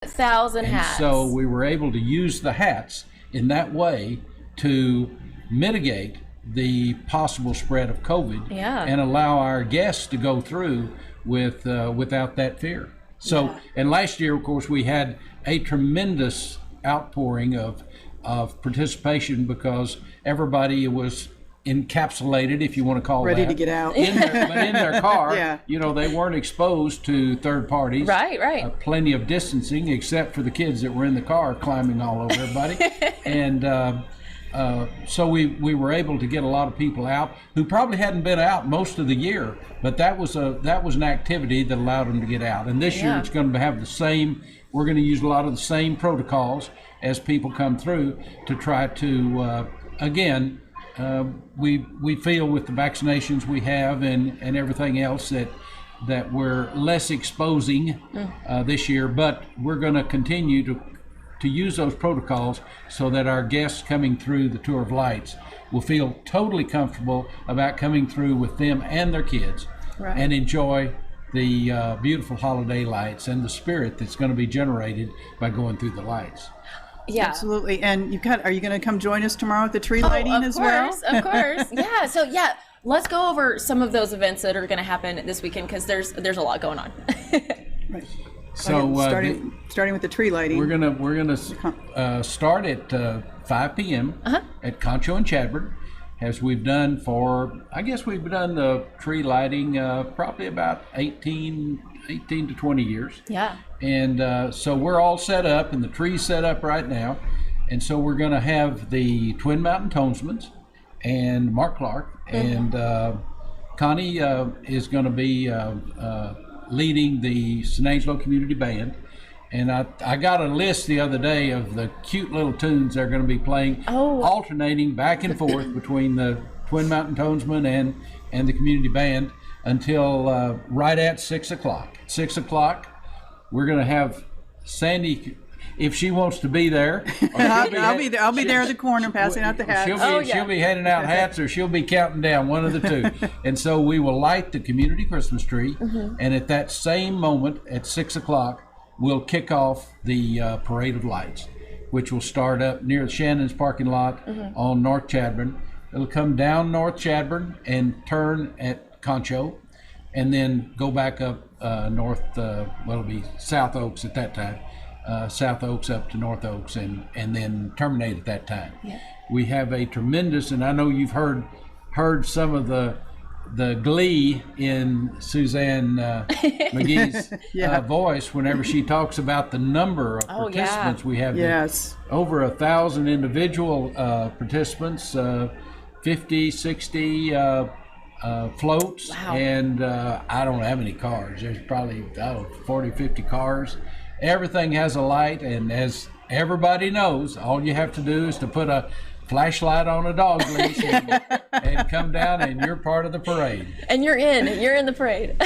1,000 hats. So we were able to use the hats in that way to mitigate the possible spread of COVID and allow our guests to go through with without that fear. So, and last year, of course, we had a tremendous outpouring of participation because everybody was encapsulated, if you want to call ready that, to get out, but in their car. You know, they weren't exposed to third parties. Right. Plenty of distancing, except for the kids that were in the car climbing all over everybody. And so we were able to get a lot of people out who probably hadn't been out most of the year, but that was an activity that allowed them to get out. And this year it's going to have the same. We're going to use a lot of the same protocols as people come through to try to again. We feel with the vaccinations we have and everything else that we're less exposing this year, but we're going to continue to use those protocols so that our guests coming through the Tour of Lights will feel totally comfortable about coming through with them and their kids and enjoy the beautiful holiday lights and the spirit that's going to be generated by going through the lights. Yeah, absolutely. And are you going to come join us tomorrow at the tree lighting as well? Of course. Yeah. So let's go over some of those events that are going to happen this weekend because there's a lot going on. Right. So starting with the tree lighting, we're gonna start at 5 p.m. At Concho and Chadbourne, as we've done we've done the tree lighting probably about 18 to 20 years. Yeah. And so we're all set up, and the tree's set up right now. And so we're going to have the Twin Mountain Tonesmans and Mark Clark, and Connie is going to be leading the San Angelo Community Band. And I got a list the other day of the cute little tunes they're going to be playing, alternating back and forth between the Twin Mountain Tonesmen and the Community Band until right at 6 o'clock. 6 o'clock, we're going to have Sandy, if she wants to be there. I'll be there. I'll be there at the corner passing out the hats. She'll be handing out hats, or she'll be counting down, one of the two. And so we will light the community Christmas tree, and at that same moment at 6 o'clock, we'll kick off the Parade of Lights, which will start up near Shannon's parking lot on North Chadbourne. It'll come down North Chadbourne and turn at Concho, and then go back up north, it'll be South Oaks at that time, South Oaks up to North Oaks, and then terminate at that time. Yeah. We have a tremendous, and I know you've heard some of the glee in Suzanne McGee's voice whenever she talks about the number of participants we have. Yes. Over 1,000 individual participants, 50, 60 floats, and I don't know how many cars. There's probably 40, 50 cars. Everything has a light, and as everybody knows, all you have to do is to put a flashlight on a dog leash and come down, and you're part of the parade. And you're in the parade.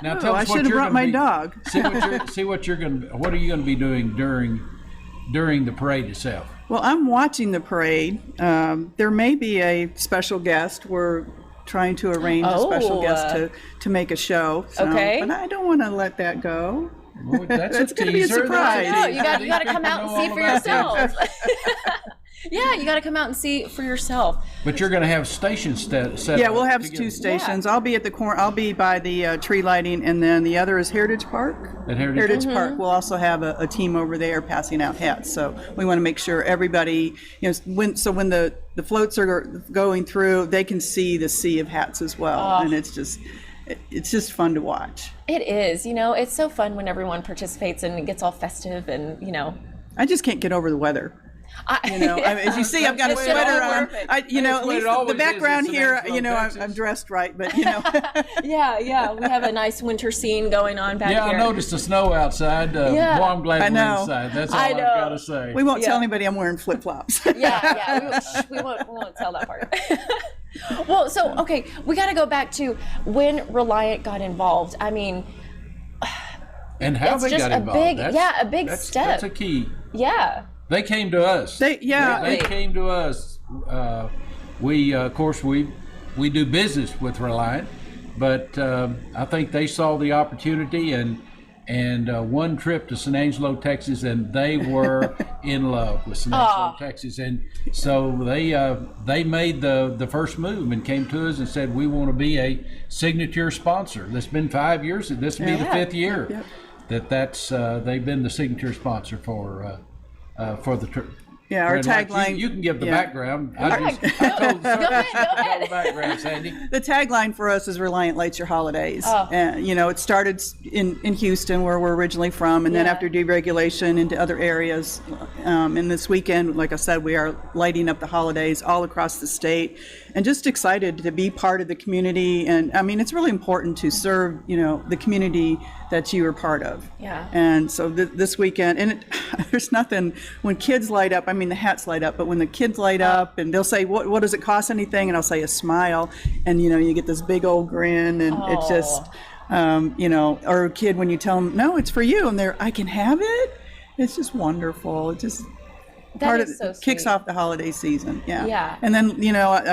Now tell us I should have brought my dog. What are you going to be doing during the parade itself? Well, I'm watching the parade. There may be a special guest. We're trying to arrange a special guest to make a show. So, but I don't want to let that go. Well, that's going to be a surprise. No, you got to come out and see for yourself. Yeah, you got to come out and see for yourself. But you're going to have stations set up. Yeah, we'll have two stations. I'll be at the corner. I'll be by the tree lighting, and then the other is Heritage Park. At Heritage Park, we'll also have a team over there passing out hats. So we want to make sure everybody, when the floats are going through, they can see the sea of hats as well, and it's just fun to watch. It is. It's so fun when everyone participates and it gets all festive, and I just can't get over the weather. As you see, I've got a sweater on. At least the background here, I'm dressed right, but Yeah, we have a nice winter scene going on back here. Yeah, I noticed the snow outside. Well, I'm glad we're inside. That's all I've got to say. We won't tell anybody I'm wearing flip-flops. We won't tell that part. Well, so, okay, we got to go back to when Reliant got involved. I mean, and how they got involved. A big step. That's a key. Yeah. They came to us. They came to us. We, of course, we do business with Reliant, but I think they saw the opportunity, and and one trip to San Angelo, Texas, and they were in love with San Angelo, Texas. And so they made the first move and came to us and said, we want to be a signature sponsor. That's been 5 years. This will be the 5th year that's they've been the signature sponsor for the trip. Yeah, our tagline. You can give the background. I told the story. The background, Sandy. The tagline for us is Reliant Lights Your Holidays. And, it started in Houston, where we're originally from, and then after deregulation into other areas. And this weekend, like I said, we are lighting up the holidays all across the state, and just excited to be part of the community. And I mean, it's really important to serve, the community that you are part of. Yeah. And so this weekend, and there's nothing, when kids light up, I mean, the hats light up, but when the kids light up and they'll say, what does it cost anything? And I'll say a smile, and you get this big old grin, and it's just, or a kid, when you tell them, no, it's for you, and I can have it. It's just wonderful. It just kicks off the holiday season. Yeah. And then,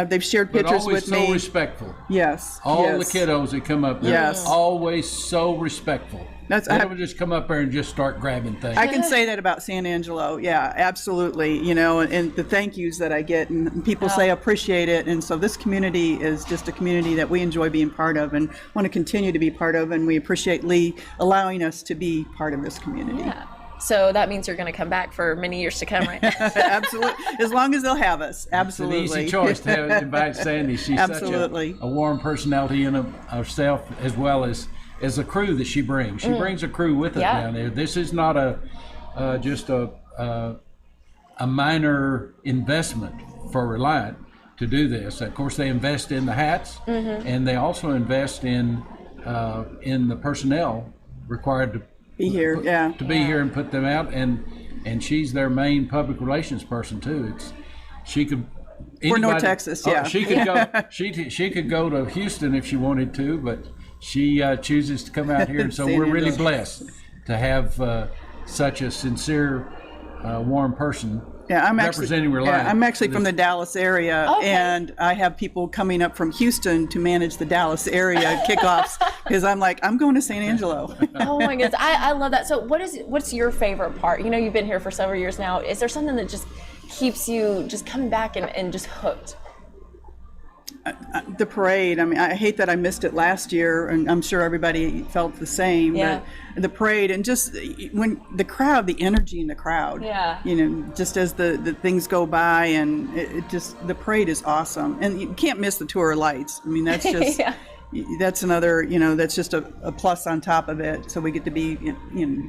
they've shared pictures with me. Always so respectful. Yes. All the kiddos that come up there, always so respectful. They don't just come up there and just start grabbing things. I can say that about San Angelo. Yeah, absolutely. And the thank yous that I get, and people say appreciate it. And so this community is just a community that we enjoy being part of and want to continue to be part of. And we appreciate Lee allowing us to be part of this community. Yeah. So that means you're going to come back for many years to come, right? Absolutely. As long as they'll have us. Absolutely. It's an easy choice to invite Sandy. She's such a warm personality in herself, as well as a crew that she brings. She brings a crew with her down there. This is not just a minor investment for Reliant to do this. Of course, they invest in the hats, and they also invest in the personnel required to be here, to be here and put them out, and she's their main public relations person too. We're North Texas, she could go. She could go to Houston if she wanted to, but she chooses to come out here, and so we're really blessed to have such a sincere, warm person. I'm representing Reliant. I'm actually from the Dallas area, and I have people coming up from Houston to manage the Dallas area kickoffs, because I'm going to San Angelo. Oh my goodness, I love that. So what's your favorite part? You've been here for several years now. Is there something that just keeps you just coming back and just hooked? The parade. I mean, I hate that I missed it last year, and I'm sure everybody felt the same. Yeah. But the parade, and just when the crowd, the energy in the crowd. Yeah. Just as the things go by, and it just, the parade is awesome, and you can't miss the tour of lights. I mean, that's just. That's another, that's just a plus on top of it. So we get to be,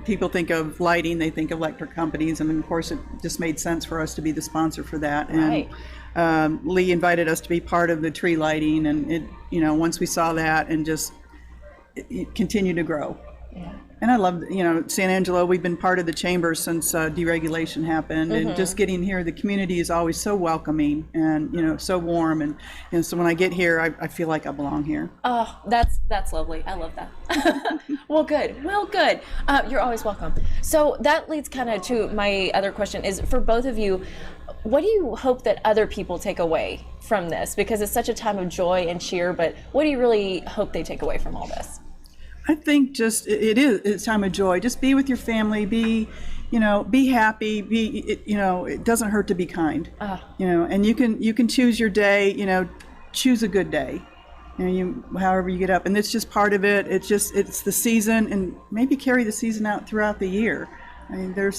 people think of lighting, they think of electric companies, and of course it just made sense for us to be the sponsor for that. Right. And Lee invited us to be part of the tree lighting, and it, once we saw that, and just it continued to grow. Yeah. And I love, San Angelo, we've been part of the chamber since deregulation happened, and just getting here, the community is always so welcoming and, so warm. And so when I get here, I feel like I belong here. Oh, that's lovely. I love that. Well, good. You're always welcome. So that leads kind of to my other question is, for both of you, what do you hope that other people take away from this? Because it's such a time of joy and cheer, but what do you really hope they take away from all this? I think just it's a time of joy. Just be with your family. Be happy. It doesn't hurt to be kind. And you can choose your day. Choose a good day. However you get up, and it's just part of it. It's the season, and maybe carry the season out throughout the year. I mean,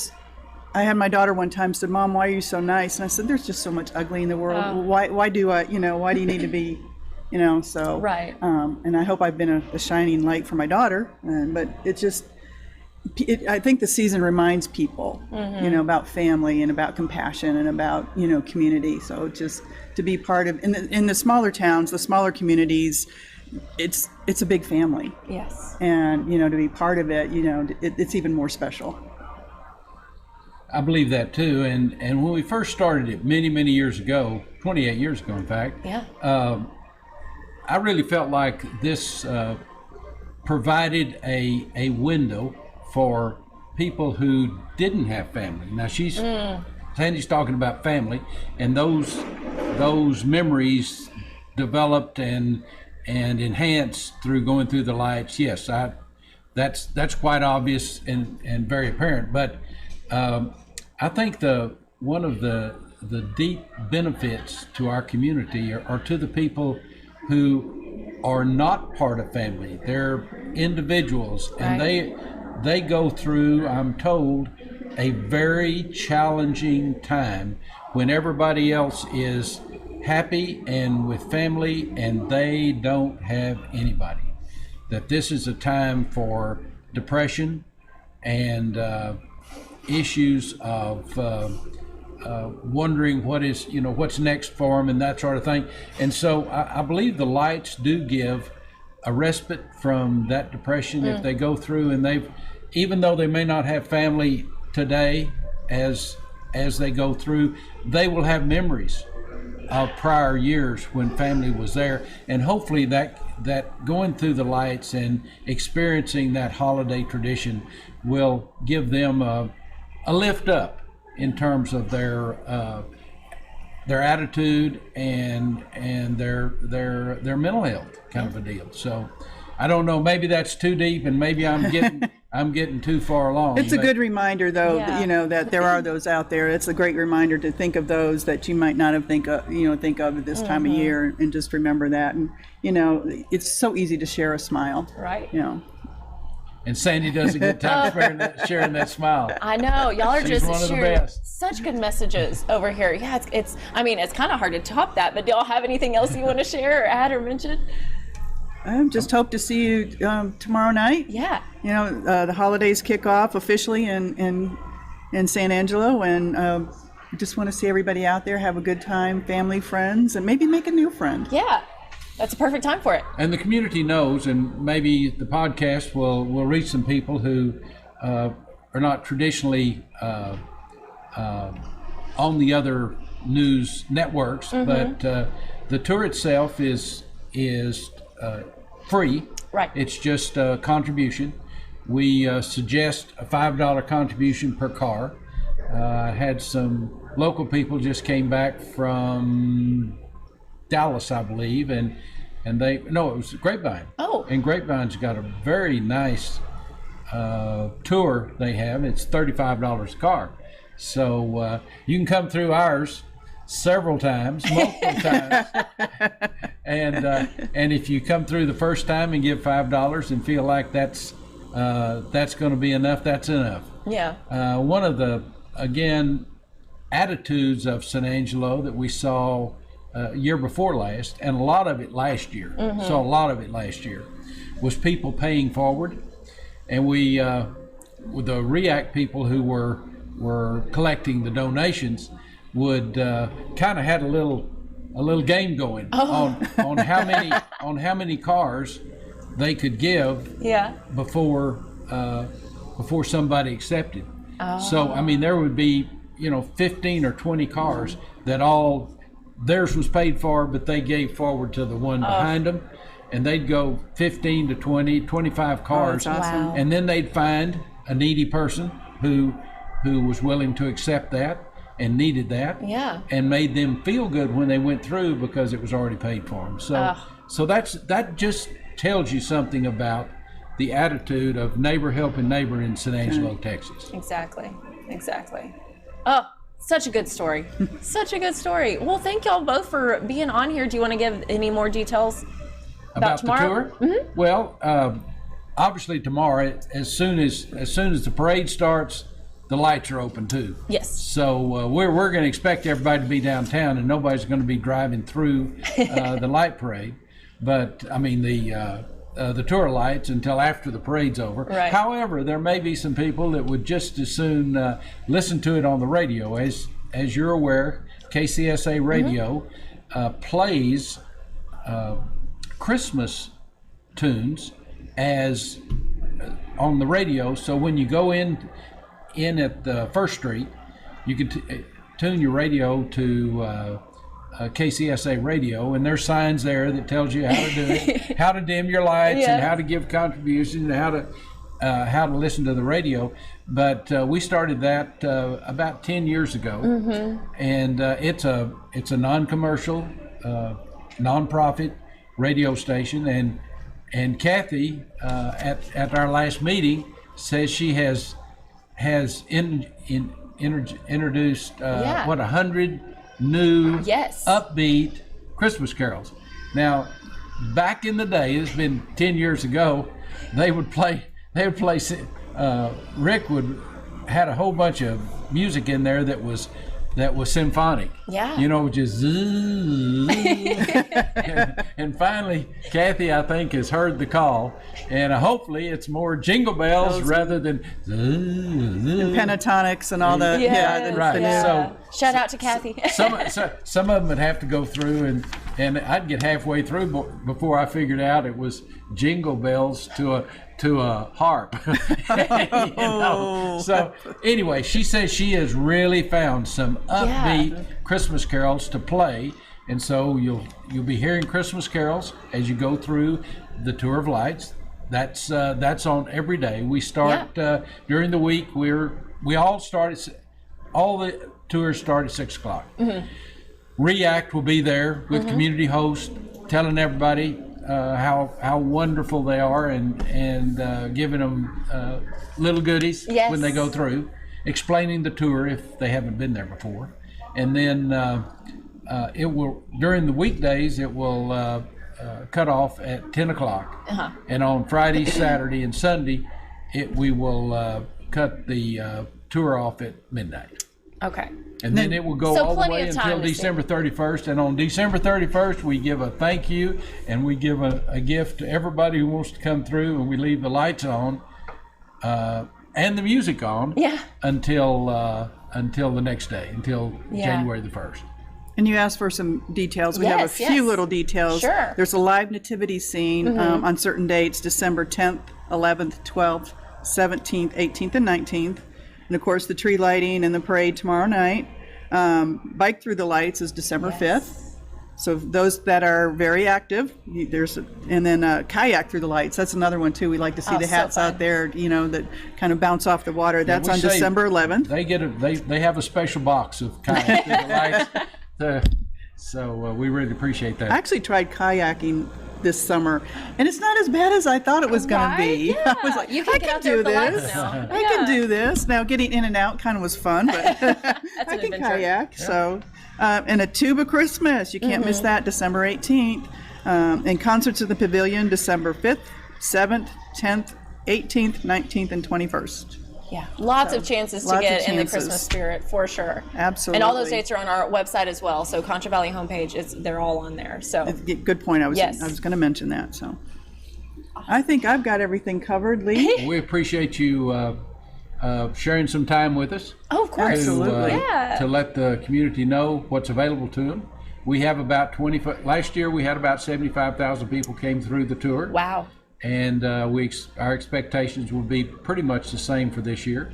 I had my daughter one time said, "Mom, why are you so nice?" And I said, "There's just so much ugly in the world. Why do you need to be?" So right. And I hope I've been a shining light for my daughter. But I think the season reminds people, about family and about compassion and about community. So just to be part of in the smaller towns, the smaller communities, it's a big family. Yes. And to be part of it, it's even more special. I believe that too. And when we first started it many years ago, 28 years ago, in fact. Yeah. I really felt like this provided a window for people who didn't have family. Now Sandy's talking about family, and those memories developed and enhanced through going through the lights. Yes, that's quite obvious and very apparent. But I think one of the deep benefits to our community are to the people who are not part of family. They're individuals, and they go through, I'm told, a very challenging time when everybody else is happy and with family and they don't have anybody. That this is a time for depression and issues of wondering what's next for them and that sort of thing. And so I believe the lights do give a respite from that depression if they go through, and even though they may not have family today, as they go through, they will have memories of prior years when family was there, and hopefully that going through the lights and experiencing that holiday tradition will give them a lift up in terms of their attitude and their mental health kind of a deal. So I don't know, maybe that's too deep, and maybe I'm getting too far along. It's a good reminder, though, Yeah. that there are those out there. It's a great reminder to think of those that you might not have think of at this time of year, and just remember that. And it's so easy to share a smile. Right. And Sandy does a good time sharing that smile. I know, y'all are She's just one of the sharing best. such good messages over here. Yeah, it's kind of hard to top that. But do y'all have anything else you want to share or add or mention? I just hope to see you tomorrow night. Yeah. The holidays kick off officially in San Angelo, and just want to see everybody out there have a good time, family, friends, and maybe make a new friend. Yeah. That's a perfect time for it. And the community knows, and maybe the podcast will reach some people who are not traditionally on the other news networks, but the tour itself is free. Right. It's just a contribution. We suggest a $5 contribution per car. Had some local people just came back from Dallas, I believe, and it was Grapevine. Oh. And Grapevine's got a very nice tour they have. It's $35 a car. So you can come through ours several times, multiple times. And if you come through the first time and give $5 and feel like that's going to be enough, that's enough. Yeah. One of the, again, attitudes of San Angelo that we saw year before last, and a lot of it last year, saw a lot of it last year, was people paying forward. And we, with the REACT people who were collecting the donations, would kind of had a little game going on how many cars they could give before somebody accepted. So I mean, there would be 15 or 20 cars that all theirs was paid for, but they gave forward to the one behind them, and they'd go 15 to 20, 25 cars, that's awesome. Wow. and then they'd find a needy person who was willing to accept that and needed that, and made them feel good when they went through because it was already paid for them. So that just tells you something about the attitude of neighbor helping neighbor in San Angelo, Texas. Exactly. Oh, such a good story. Such a good story. Well, thank y'all both for being on here. Do you want to give any more details about tomorrow? The tour? Well, obviously tomorrow, as soon as the parade starts, the lights are open too. Yes. So we're going to expect everybody to be downtown, and nobody's going to be driving through the light parade. But I mean the tour lights until after the parade's over. Right. However, there may be some people that would just as soon listen to it on the radio. As you're aware, KCSA radio plays Christmas tunes as on the radio. So when you go in at the First Street, you can tune your radio to KCSA radio, and there's signs there that tells you how to do it, how to dim your lights, and how to give contributions, and how to listen to the radio. But we started that about 10 years ago, and it's a non-commercial, non-profit radio station, and Kathy at our last meeting says she has introduced 100 new upbeat Christmas carols. Now, back in the day, it's been 10 years ago, they would play. Rick had a whole bunch of music in there that was symphonic. Yeah. You know, just and finally, Kathy, I think, has heard the call, and hopefully it's more jingle bells rather than and pentatonics and all the right. So shout out to Kathy. some of them would have to go through, and I'd get halfway through before I figured out it was jingle bells to a harp. You know? So anyway, she says she has really found some upbeat Christmas carols to play, and so you'll be hearing Christmas carols as you go through the Tour of Lights. That's on every day. We start during the week. All the tours start at 6 o'clock. Mm-hmm. React will be there with community hosts, telling everybody how wonderful they are, and giving them little goodies when they go through, explaining the tour if they haven't been there before, and then it will, during the weekdays, it will cut off at 10 o'clock, and on Friday, Saturday, and Sunday, we will cut the tour off at midnight. Okay. And then it will go all the way until December 31st. And on December 31st, we give a thank you, and we give a gift to everybody who wants to come through, and we leave the lights on and the music on until the next day, until January the 1st. And you asked for some details. We have a few little details. Sure. There's a live nativity scene on certain dates, December 10th, 11th, 12th, 17th, 18th, and 19th. And of course, the tree lighting and the parade tomorrow night. Bike Through the Lights is December 5th. So those that are very active, and then Kayak Through the Lights. That's another one too. We like to see the hats out there, that kind of bounce off the water. That's on December 11th. They have a special box of Kayak Through the Lights. So we really appreciate that. I actually tried kayaking this summer, and it's not as bad as I thought it was going to be. Yeah. I was like, you can I can do this. I can do this. Now, getting in and out kind of was fun, but I can kayak. Yeah. So, and a Tuba Christmas, you can't miss that, December 18th. And concerts at the Pavilion, December 5th, 7th, 10th, 18th, 19th, and 21st. Yeah, lots of chances to get in the Christmas spirit, for sure. Absolutely. And all those dates are on our website as well. So Concho Valley homepage, they're all on there. So good point. I was going to mention that. So I think I've got everything covered, Lee. We appreciate you sharing some time with us. Oh, of course. Absolutely. To let the community know what's available to them. We have about last year we had about 75,000 people came through the tour. Wow. And our expectations will be pretty much the same for this year.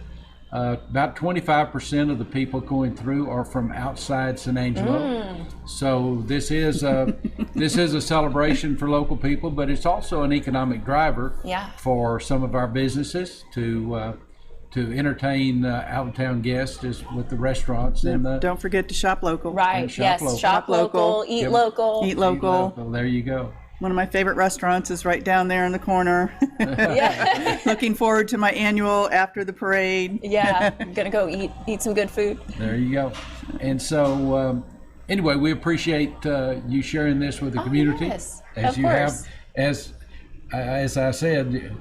About 25% of the people going through are from outside San Angelo. So this is a celebration for local people, but it's also an economic driver for some of our businesses to entertain out-of-town guests with the restaurants. And don't forget to shop local. Right. Shop local, eat local. Eat local. There you go. One of my favorite restaurants is right down there in the corner. Looking forward to my annual after the parade. Yeah, I'm gonna go eat some good food. There you go. And so anyway, we appreciate you sharing this with the community. Yes, as you course. Have, as I said,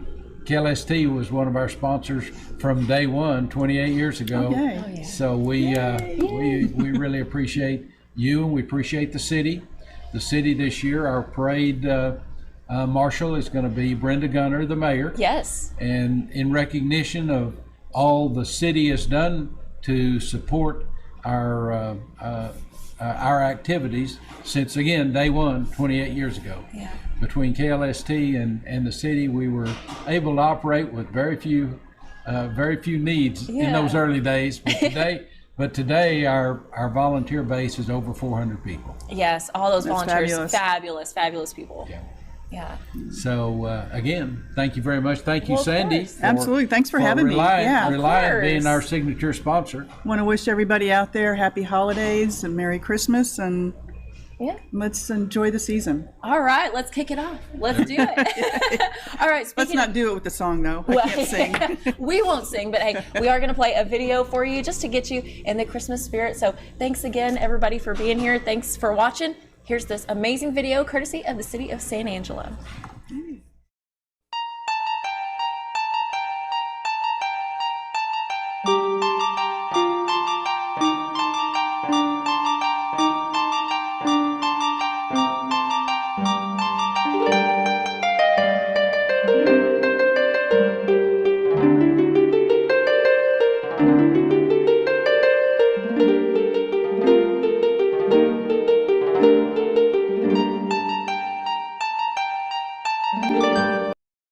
KLST was one of our sponsors from day one, 28 years ago. Okay. So we really appreciate you, and we appreciate the city. The city this year, our parade marshal is going to be Brenda Gunner, the mayor. Yes. And in recognition of all the city has done to support our activities since, again, day one, 28 years ago. Yeah. Between KLST and the city, we were able to operate with very few needs in those early days. But today, our volunteer base is over 400 people. Yes, all those volunteers, fabulous people. Yeah. So again, thank you very much. Thank you, Sandy. Absolutely. Thanks for having me. Reliant being our signature sponsor. Want to wish everybody out there happy holidays and Merry Christmas, and Yeah. Let's enjoy the season. All right, let's kick it off. Let's do it. All right. Let's not do it with the song, though. I can't sing. We won't sing, but hey, we are going to play a video for you just to get you in the Christmas spirit. So thanks again, everybody, for being here. Thanks for watching. Here's this amazing video courtesy of the city of San Angelo.